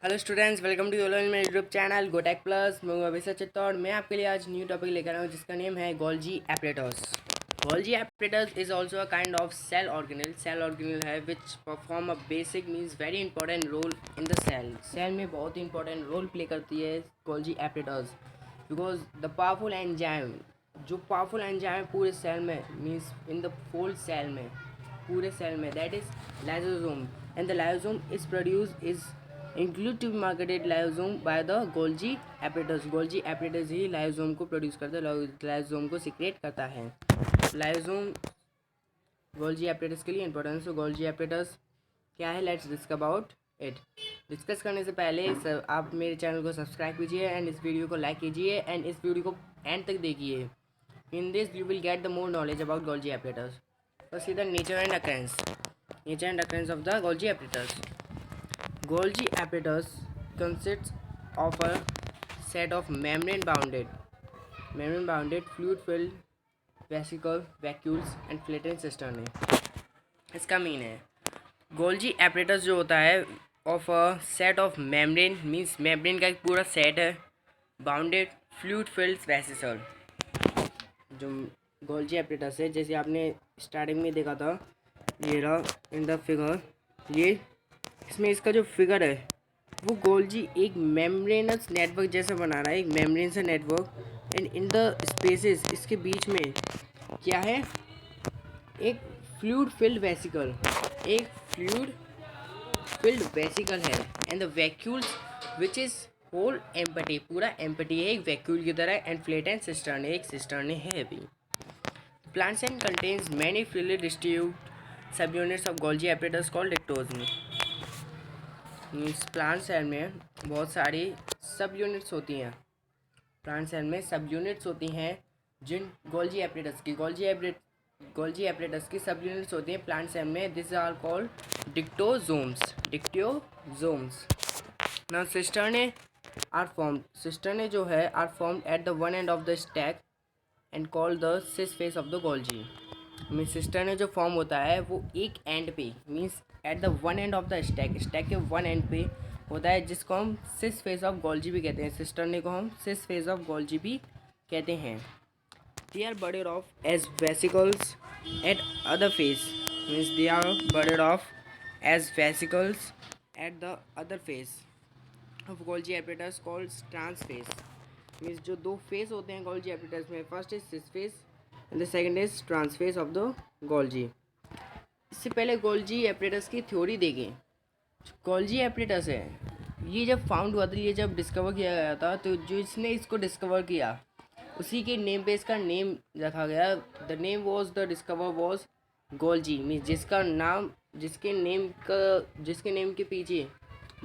Hello students, welcome to योलो मेरे YouTube channel GoTech plus. मैं हूं अभिषेक चित्तौड़। मैं आपके लिए आज न्यू टॉपिक लेकर आया हूं जिसका नेम है Golgi apparatus. Golgi apparatus is also a kind of cell organelle. Cell organelle है which perform a basic means very important role in the cell. Cell में बहुत ही इंपॉर्टेंट रोल प्ले करती है Golgi apparatus because the powerful enzyme, जो powerful enzyme है पूरे cell में means in the whole cell में, पूरे सेल में, that is lysosome, and the lysosome is produce is include to marketed lysosome by the Golgi apparatus. Golgi apparatus ही lysosome को produce करता है, लाइसोसोम को सिक्रेट करता है। लाइसोसोम गोल्जी एपरेटस के लिए इंपॉर्टेंस। गोल्जी एपरेटस क्या है, let's discuss about it. Discuss करने से पहले आप मेरे चैनल को सब्सक्राइब कीजिए एंड इस वीडियो को लाइक कीजिए एंड इस वीडियो को एंड तक देखिए। In this you will get the more knowledge about Golgi apparatus. First is the nature and occurrence. Nature and occurrence of the Golgi apparatus. Golgi apparatus consists of a set of membrane-bounded, fluid-filled vesicle, vacuoles and filtrate cisternae. इसका mean है Golgi apparatus जो होता है of a set of membrane means membrane का एक पूरा set है, bounded fluid filled vesicle. जो गोल्जी एपरेटस है, जैसे आपने स्टार्टिंग में देखा था, ये रहा इन द फिगर, ये इसमें इसका जो फिगर है वो गोल्जी एक मेम्ब्रेनस नेटवर्क जैसा बना रहा है, एक मेम्ब्रेन से network, and in the spaces इसके बीच में क्या है, एक फ्लूइड फिल्ड वेसिकल, एक फ्लूइड फिल्ड वेसिकल है, and the vacuoles which is whole empty, पूरा एम्पटी है एक वैक्यूल की तरह, एंड फ्लेट एंड सिस्टर्न, एक सिस्टर्न है अभी। Plant cell contains many freely distribute sub units of Golgi apparatus called dictyosomes. Means plant cell में बहुत सारी सब यूनिट्स होती हैं। प्लांट सेल में सब यूनिट्स होती हैं जिन गोल्जी एपरेटस की सब यूनिट्स होती हैं प्लांट सेल में। This are called dictyosomes. ना सिस्टर्ने आर फॉर्म्ड, सिस्टर्ने जो है are formed at the one end of the stack and called the cis face of the Golgi. Means cisternae जो form होता है वो एक एंड पे means at the one end of the stack, stack के one end पे होता है, जिसको हम सिस फेस ऑफ गोल्जी भी कहते हैं। सिस्टर्ने को हम सिस फेस ऑफ गोल्जी भी कहते हैं। They are budded off as vesicles at other face, means they are budded off as vesicles at the other face of Golgi apparatus called trans face. Means जो दो face होते हैं Golgi apparatus में, first is cis face and the second is trans face of the Golgi. इससे पहले Golgi apparatus की theory देखें। Golgi apparatus है, ये जब फाउंड हुआ था, ये जब डिस्कवर किया गया था, तो जो इसने इसको डिस्कवर किया उसी के नेम पे इसका नेम रखा गया। The name was the discover was Golgi, means जिसका नाम, जिसके नेम के पीछे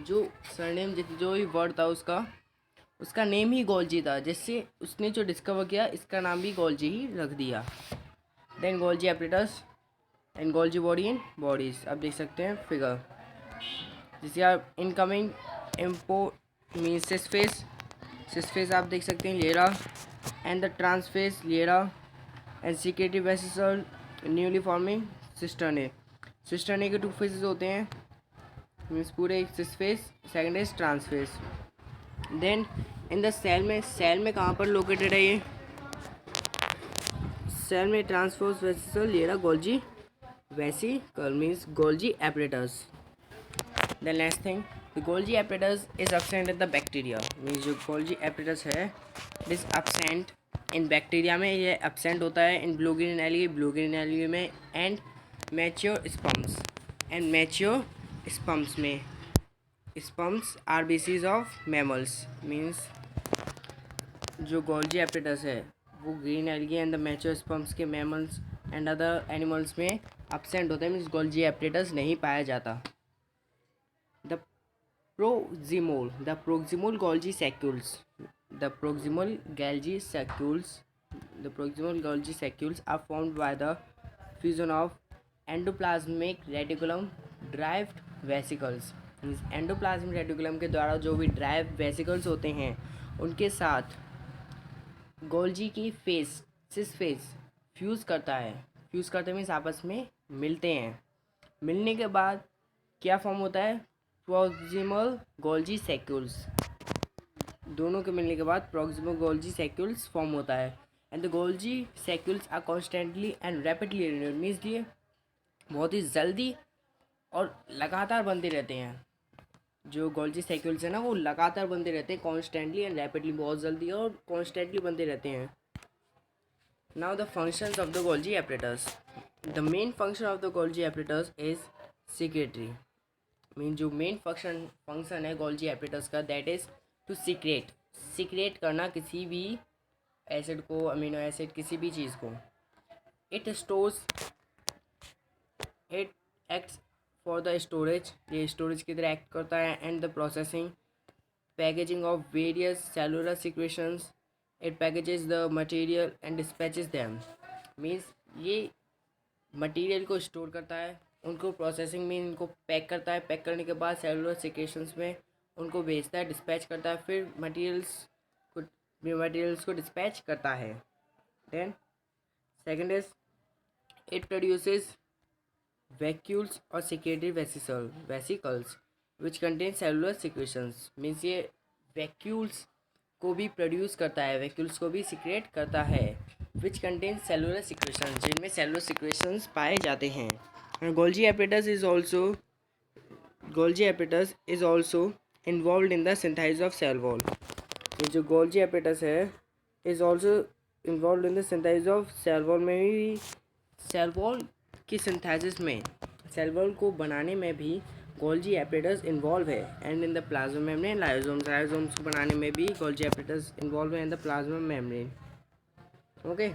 जो सरनेम, जो भी वर्ड था उसका नेम ही गोल्जी था, जिससे उसने जो डिस्कवर किया इसका नाम भी गोल्जी ही रख दिया। Then Golgi apparatus and Golgi body in bodies. आप देख सकते हैं फिगर, जिसे आप इनकमिंग इम्पो मीन सिस फेस आप देख सकते हैं, लेरा एंड द ट्रांस फेस लेरा and secretive vesicle newly forming cisternae. Cisternae के टू फेसेस होते हैं, मीन्स पूरे एक cis face, second is trans face. Then in the cell में कहाँ पर लोकेटेड है ये, सेल में ट्रांसफोर्स वेसिकल लेरा Golgi vesicle means Golgi apparatus. The next thing, the Golgi apparatus is absent in the bacteria, means जो गोल्जी एपरेटस है it is absent in bacteria में, ये एब्सेंट होता है इन ब्लू ग्रीन एलगी में, एंड मैच्योर स्पम्स में। Sperms are basis of mammals, means जो Golgi apparatus है वो green algae and the mature sperms के मैमल्स एंड अदर एनिमल्स में एब्सेंट होता है, मीन्स गोल्जी एपरेटस नहीं पाया जाता। The proximal Golgi sacules, the proximal Golgi sacules are formed by the fusion of endoplasmic reticulum derived vesicles। Endoplasmic reticulum के द्वारा जो भी ड्राइव वेसिकल्स होते हैं उनके साथ गोल्जी की सिस फेस फ्यूज़ करते मीन्स आपस में मिलते हैं। मिलने के बाद क्या फॉर्म होता है, प्रॉक्सिमल गोल्जी सैक्यूल्स, दोनों के मिलने के बाद प्रॉक्सिमल गोल्जी सैक्यूल्स फॉर्म होता है। And the Golgi saccules are constantly and rapidly renewed, means ये बहुत ही जल्दी और लगातार बनते रहते हैं। जो गोल्जी सैक्यूल्स है ना वो लगातार बनते रहते हैं, कॉन्स्टेंटली एंड रैपिडली, बहुत जल्दी और कॉन्स्टेंटली बनते रहते हैं। Now the functions of the Golgi apparatus. The main function of the Golgi apparatus is secretory, mean जो मेन फंक्शन है गोल्जी एपरेटस का, दैट इज टू सीक्रेट करना किसी भी एसिड को, अमीनो एसिड, किसी भी चीज़ को। It stores, it acts for the storage, ये स्टोरेज की तरह एक्ट करता है। And the processing, packaging of various cellular secretions, it packages the material and dispatches them, means ये मटेरियल को स्टोर करता है, उनको प्रोसेसिंग में इनको पैक करता है, पैक करने के बाद सेलुलर सिक्रेशंस में उनको भेजता है, डिस्पैच करता है, फिर मटेरियल्स को डिस्पैच करता है। Then second is it produces vacuoles और secretory vesicles which contain cellular secretions, means ये वैक्यूल्स को भी प्रोड्यूस करता है, वैक्यूल्स को भी सिक्रेट करता है, विच कंटेन सेलुलर सिक्रेशंस, जिनमें सेलुलर सिक्रेशंस पाए जाते हैं। Golgi apparatus is also involve in the synthesis of cell wall. ये जो गोल्जी एपरेटस है is also involve in the synthesis of cell wall, में भी सेल वॉल की सिंथेसिस में, सेल वॉल को बनाने में भी गोल्जी एपरेटस इन्वॉल्व है। And in the plasma membrane lysosomes को बनाने में भी गोल्जी एपरेटस इन्वॉल्व है इन the plasma membrane. Okay,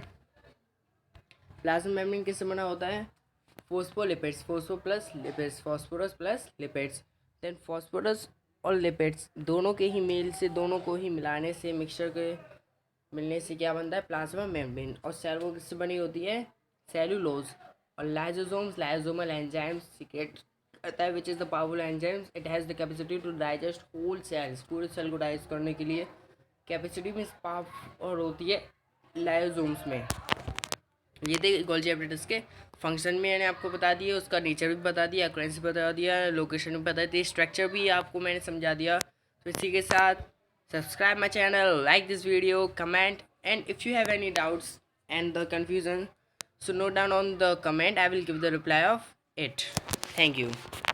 plasma membrane किससे बना होता है? Phospholipids, phosphorus plus lipids. Then phosphorus और लिपिड्स दोनों के ही मेल से, दोनों को ही मिलाने से, मिक्सचर के मिलने से क्या बनता है? Plasma membrane. और सेल वॉल किससे बनी होती है? सेलुलोज। और लाइसोसोमल एंजाइम्स सीक्रेट करता है, which is the powerful enzymes. It has the capacity to digest whole cells, पूरे सेल को डाइजेस्ट करने के लिए कैपेसिटी में और होती है लाइसोसोम्स में। ये थे गोल्जी एपरेटस के फंक्शन में मैंने आपको बता दिया, उसका नेचर भी बता दिया, अक्रेंस भी बता दिया, लोकेशन भी बता दी, स्ट्रक्चर भी आपको मैंने समझा दिया। तो इसी के साथ subscribe my channel, like this video, comment, and if you have any doubts and the confusion, so note down on the comment. I will give the reply of it. Thank you.